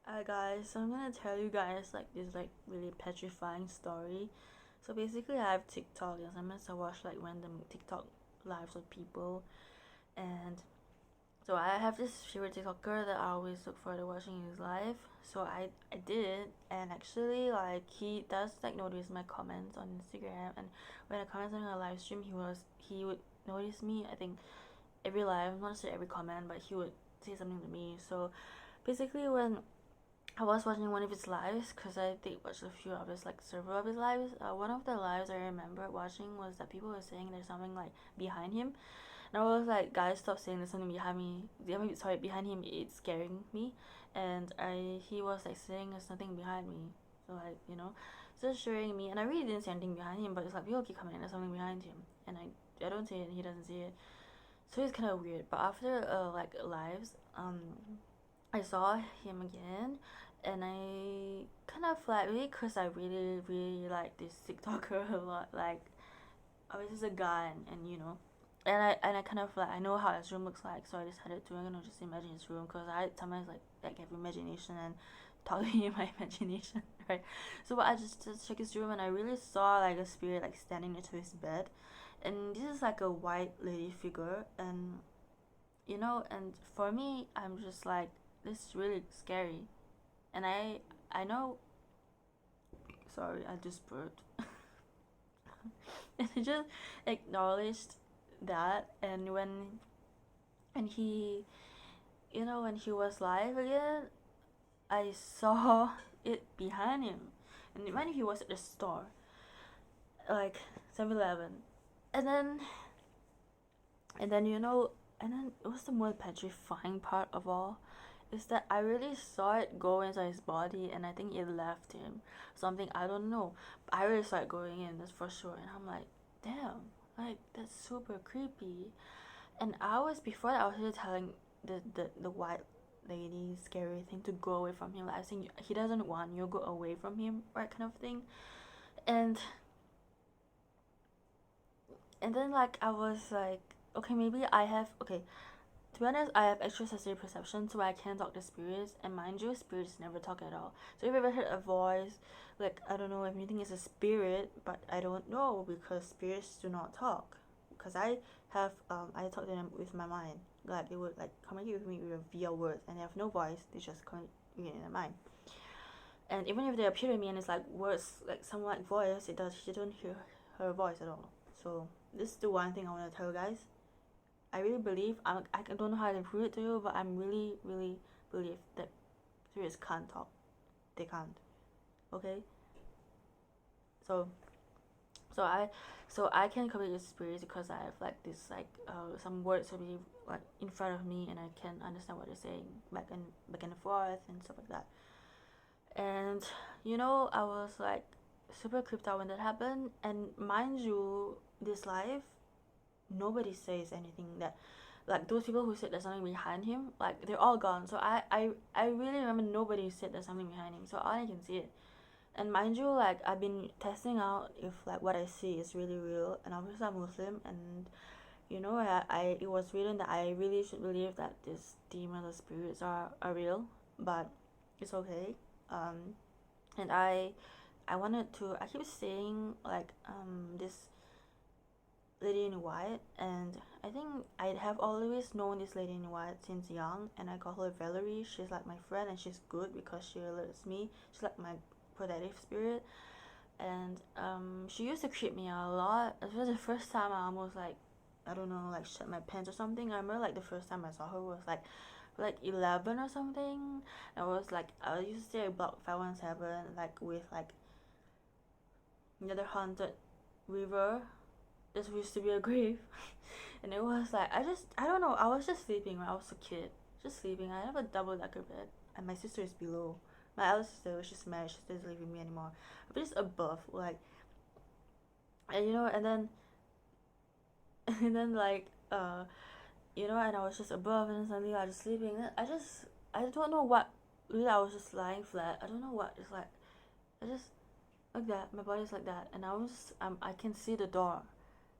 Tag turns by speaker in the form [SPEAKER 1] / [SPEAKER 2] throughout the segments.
[SPEAKER 1] Hi guys, so I'm gonna tell you guys like this really petrifying story. So basically I have TikTok and sometimes I watch like random TikTok lives of people, and so I have this favorite TikToker that I always look forward to watching his live. So I did, and actually like he does like notice my comments on Instagram, and when I comment on a live stream he would notice me. I think every live, not necessarily every comment, but he would say something to me. So basically when I was watching one of his lives because I did watch a few of his like several of his lives. One of the lives I remember watching was that people were saying there's something like behind him, and I was like, guys, stop saying there's something behind me. Sorry, behind him. It's scaring me, and he was like saying there's nothing behind me. So like just showing me, and I really didn't see anything behind him, but it's like people keep coming, there's something behind him, and I don't see it, and he doesn't see it. So it's kind of weird. But after like lives, I saw him again, and I kind of like really because I really like this TikToker a lot. Like, I was just a guy, and and I kind of like I know how his room looks like, so I decided to just imagine his room because I sometimes like have imagination and talking in my imagination, right? So I just checked his room, and I really saw like a spirit like standing next to his bed, and this is like a white lady figure, and and for me, I'm just like, this is really scary, and I know. Sorry, I just burped. And I just acknowledged that, and when he when he was live again, I saw it behind him, and when he was at the store, like 7-Eleven, and then and then it was the most petrifying part of all, is that I really saw it go inside his body, and I think it left him. Something, I don't know. But I really saw it going in, that's for sure. And I'm like, damn, like that's super creepy. And I was before that I was really telling the white lady scary thing to go away from him. Like I was saying he doesn't want you, go away from him, right, kind of thing. And then like I was like, okay, maybe I have okay, to be honest, I have extrasensory perception, so I can talk to spirits. And mind you, spirits never talk at all. So if you ever heard a voice, like I don't know if you think it's a spirit, but I don't know because spirits do not talk. Because I talk to them with my mind. Like they would like communicate with me via words, and they have no voice. They just communicate in their mind. And even if they appear to me and it's like words, like some like voice, you don't hear her voice at all. So this is the one thing I want to tell you guys. I really believe I don't know how to prove it to you, but I'm really believe that spirits can't talk. They can't. Okay. So so I can communicate with spirits because I have like this like some words to be like in front of me, and I can understand what they're saying back and forth and stuff like that. And I was like super creeped out when that happened. And mind you, this life, nobody says anything that like those people who said there's something behind him, like they're all gone. So I really remember nobody said there's something behind him, so all I can see it. And mind you, like I've been testing out if like what I see is really real, and obviously I'm Muslim, and I it was written that I really should believe that these demons or spirits are real, but it's okay. And I wanted to, I keep saying like this lady in white, and I think I have always known this lady in white since young, and I call her Valerie. She's like my friend, and she's good because she alerts me. She's like my protective spirit, and she used to creep me out a lot. It was the first time I almost like, I don't know, like shut my pants or something. I remember like the first time I saw her was like 11 or something. I was like, I used to stay at block 517, like with like another haunted river. This used to be a grave. And it was like, I don't know, I was just sleeping when I was a kid, just sleeping. I have a double decker bed, and my sister is below. My elder sister was just married, she doesn't live with me anymore, but just above, like, and and then and then like and I was just above, and then suddenly I was just sleeping. And I don't know what, really, I was just lying flat. I don't know what, it's like I just like that, my body's like that, and I can see the door,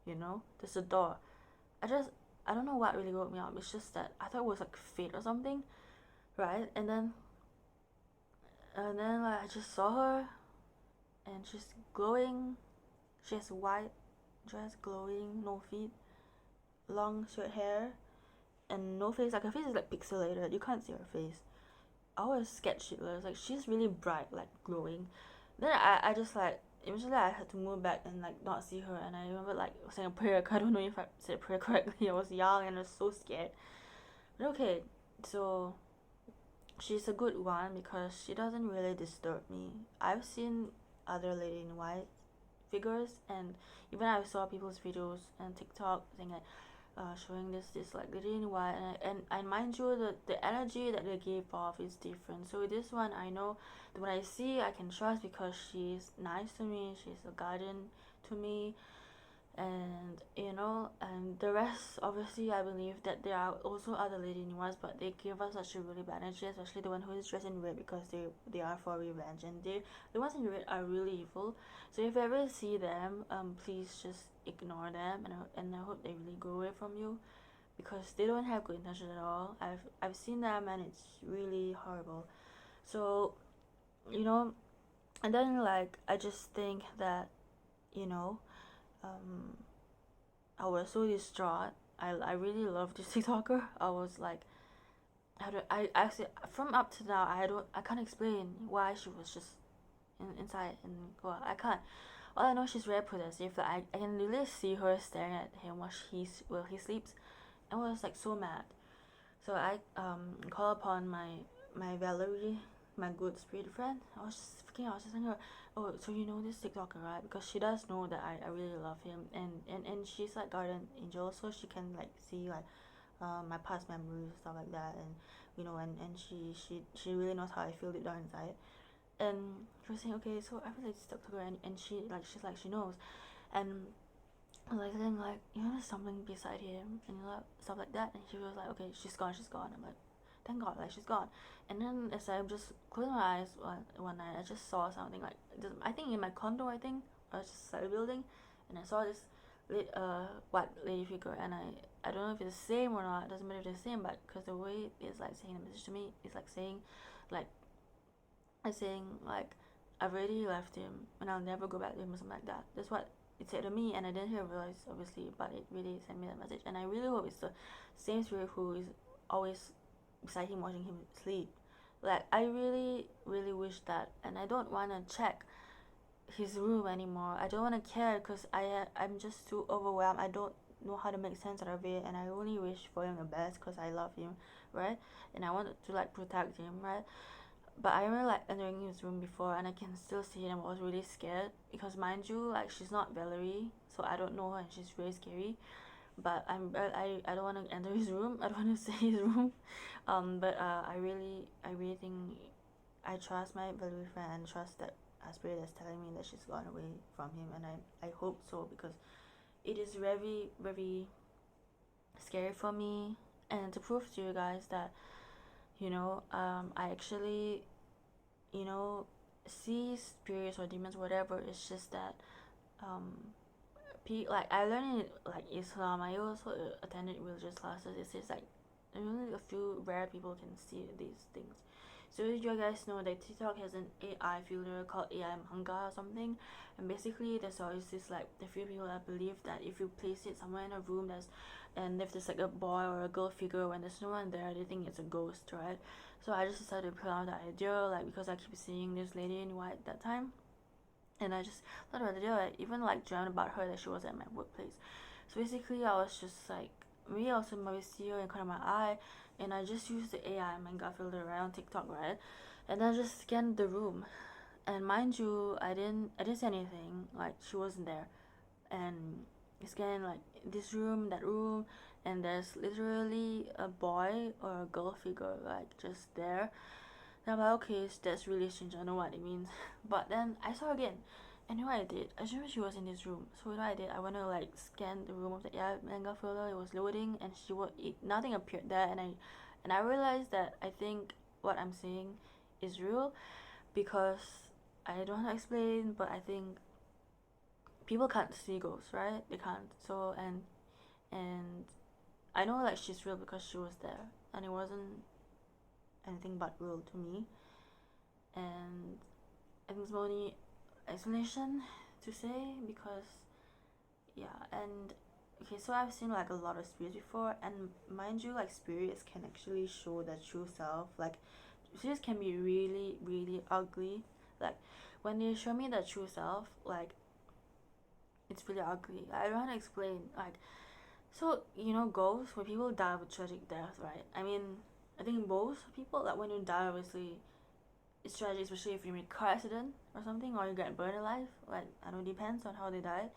[SPEAKER 1] there's a door. I just I don't know what really woke me up. It's just that I thought it was like fate or something, right? And then And then like I just saw her, and she's glowing. She has a white dress, glowing, no feet, long short hair, and no face. Like her face is like pixelated. You can't see her face. I was scared shitless. Like she's really bright, like glowing. Then I just like eventually I had to move back and like not see her. And I remember like saying a prayer. I don't know if I said prayer correctly. I was young and I was so scared. But okay, so she's a good one because she doesn't really disturb me. I've seen other lady in white figures, and even I saw people's videos and TikTok saying like showing this like lady in white, and mind you the energy that they give off is different. So this one I know that when I see I can trust because she's nice to me, she's a guardian to me, and and the rest obviously I believe that there are also other lady in whites, but they give us such a really bad energy, especially the one who is dressed in red because they are for revenge, and the ones in red are really evil. So if you ever see them, please just ignore them, and I hope they really go away from you because they don't have good intention at all. I've seen them and it's really horrible. So you know and then like I just think that you know um I was so distraught. I really love this TikToker. I was like, how do I actually from up to now I can't explain why she was just inside, and well I can't. All I know, she's very possessive. Like I can really see her staring at him while he sleeps, and was like so mad. So I call upon my Valerie, my good spirit friend. I was just telling her, oh, so you know this TikToker, right? Because she does know that I really love him, and she's like guardian angel, so she can like see like my past memories and stuff like that, and and she really knows how I feel deep down inside. And she was saying, okay, so I feel like this TikToker, and she's like she knows, and like saying like there's something beside him, and stuff like that, and she was like, okay, she's gone. I'm like, thank God, like she's gone. And then as I just closed my eyes one night, I just saw something like I think in my condo, I was just side building, and I saw this white lady figure, and I don't know if it's the same or not. It doesn't matter if it's the same, but because the way it's like saying the message to me, it's like saying like I've already left him and I'll never go back to him or something like that. That's what it said to me, and I didn't hear a voice obviously, but it really sent me that message, and I really hope it's the same spirit who is always beside him watching him sleep. Like I really really wish that, and I don't want to check his room anymore. I don't want to care because I'm just too overwhelmed. I don't know how to make sense out of it, and I only wish for him the best because I love him, right? And I want to like protect him, right? But I remember like entering his room before, and I can still see him. I was really scared because mind you, like she's not Valerie, so I don't know her, and she's very scary. But I don't want to enter his room. I don't want to see his room. But I really think I trust my Valerie friend and trust that spirit is telling me that she's gone away from him, and I hope so because it is very very scary for me, and to prove to you guys that I actually you know, see spirits or demons, whatever. It's just that, um, like I learned in like Islam. I also attended religious classes. It's just like only a few rare people can see these things. So you guys know that TikTok has an AI filter called AI manga or something, and basically there's always this like the few people that believe that if you place it somewhere in a room and if there's like a boy or a girl figure when there's no one there, they think it's a ghost, right? So I just decided to put out the idea, like because I keep seeing this lady in white that time, and I just thought about the idea. I even like dreamt about her that she was at my workplace. So basically, I was just like, maybe also maybe see her in front of my eye, and I just used the AI manga filter right on TikTok, right? And I just scanned the room, and mind you, I didn't see anything. Like she wasn't there, and scan like this room, that room, and there's literally a boy or a girl figure like just there. And I'm like, okay, that's really strange. I know what it means. But then I saw her again. And you know what I did? I remember she was in this room. So you know what I did? I went to like scan the room of the manga folder. It was loading, and nothing appeared there. And I realized that I think what I'm seeing is real because I don't know how to explain, but I think people can't see ghosts, right? They can't. So and I know like she's real because she was there, and it wasn't anything but real to me. and I think it's my only explanation to say, because yeah. And okay, so I've seen like a lot of spirits before, and mind you, like spirits can actually show their true self. Like spirits can be really really ugly. Like when they show me their true self, like it's really ugly. I don't know how to explain. Like, so you know, ghosts, when people die with tragic death, right? I mean, I think most people, like when you die, obviously it's tragic, especially if you're in a car accident or something, or you get burned alive. Like, I don't know, depends on how they die.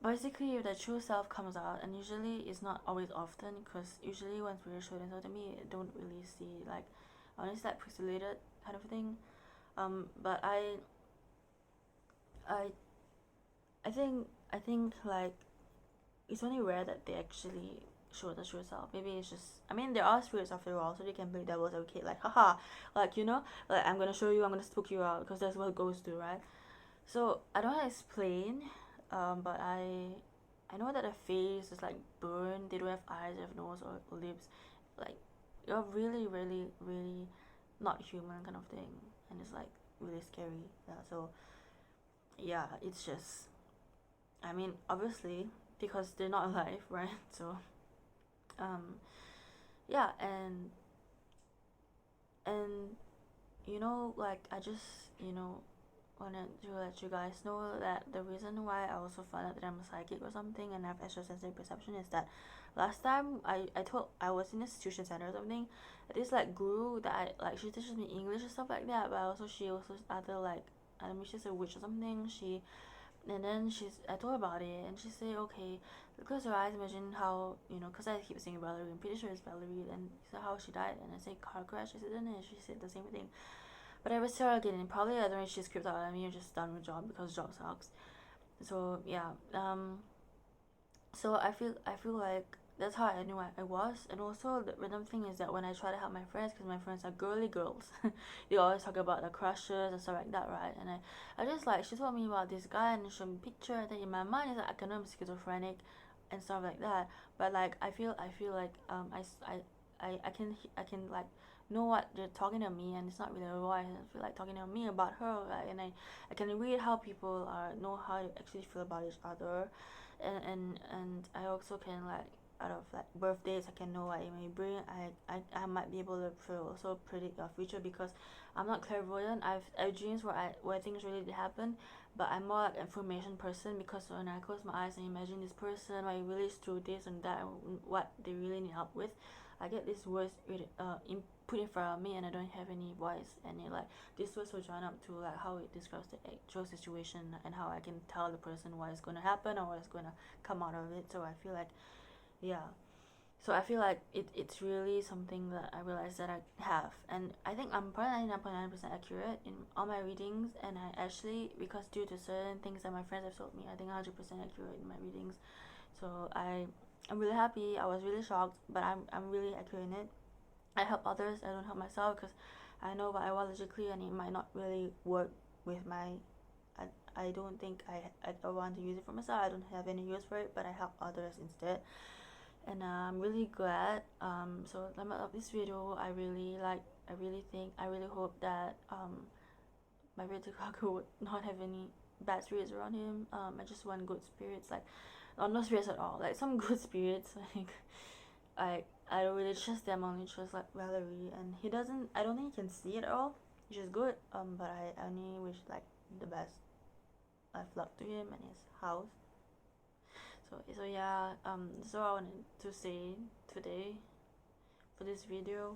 [SPEAKER 1] Basically, if the true self comes out, and usually it's not always often, because usually when spirits show themselves to me, I don't really see like honestly like pixelated kind of thing. But I I think like it's only rare that they actually show the true self. Maybe it's just, I mean, there are spirits after all, so they can play devil's advocate, like haha, like you know, like I'm gonna show you, I'm gonna spook you out, because that's what ghosts do, right? So I don't know how to explain, but I know that the face is like burned. They don't have eyes, they have nose or lips, like you're really really really not human kind of thing, and it's like really scary. Yeah. So yeah, it's just, I mean, obviously because they're not alive, right? So um yeah. And you know, like I just, you know, wanted to let you guys know that the reason why I also found out that I'm a psychic or something and have extrasensory perception is that last time I was in a tuition center or something. This like guru that I like, she teaches me English and stuff like that, but also she also other like, I don't know, she's a witch or something. And then I told her about it, and she said, okay, close your eyes, imagine how, you know, because I keep saying Valerie, I'm pretty sure it's Valerie, and she said how she died, and I said car crash, I said, and she said the same thing. But I was Sarah again, and probably I don't know if she's creeped out at me or just done with job, because job sucks. So yeah, so I feel like that's how I knew I was. And also the random thing is that when I try to help my friends, because my friends are girly girls, they always talk about the crushes and stuff like that, right? And I just like, she told me about this guy and showed me a picture, and then in my mind it's like I know I'm schizophrenic and stuff like that. But like I feel like I can like know what they're talking to me, and it's not really a voice. I feel like talking to me about her, like, and I can read how people are know how to actually feel about each other. And I also can like, out of like birthdays, I can know what it may bring. I might be able to also predict your future, because I'm not clairvoyant. I've dreams where things really did happen, but I'm more like an information person, because when I close my eyes and imagine this person, what it really is through this and that, and what they really need help with, I get this words put in front of me, and I don't have any voice, and it like this words will join up to like how it describes the actual situation, and how I can tell the person what is going to happen or what is going to come out of it. So I feel like, yeah, so I feel like it's really something that I realize that I have, and I think I'm probably 99.9% accurate in all my readings. And I actually, because due to certain things that my friends have told me, I think 100% accurate in my readings. So I'm really happy. I was really shocked, but I'm really accurate in it. I help others, I don't help myself, because I know biologically and it might not really work with my, I don't think I want to use it for myself. I don't have any use for it, but I help others instead. And I'm really glad. So let me love this video. I really hope that my Red Kaku would not have any bad spirits around him. I just want good spirits, like, no spirits at all, like some good spirits. Like, I don't really trust them, only trust like Valerie, and he doesn't. I don't think he can see it at all, which is good. But I only wish like the best of luck to him and his house. So yeah. So I wanted to say today for this video.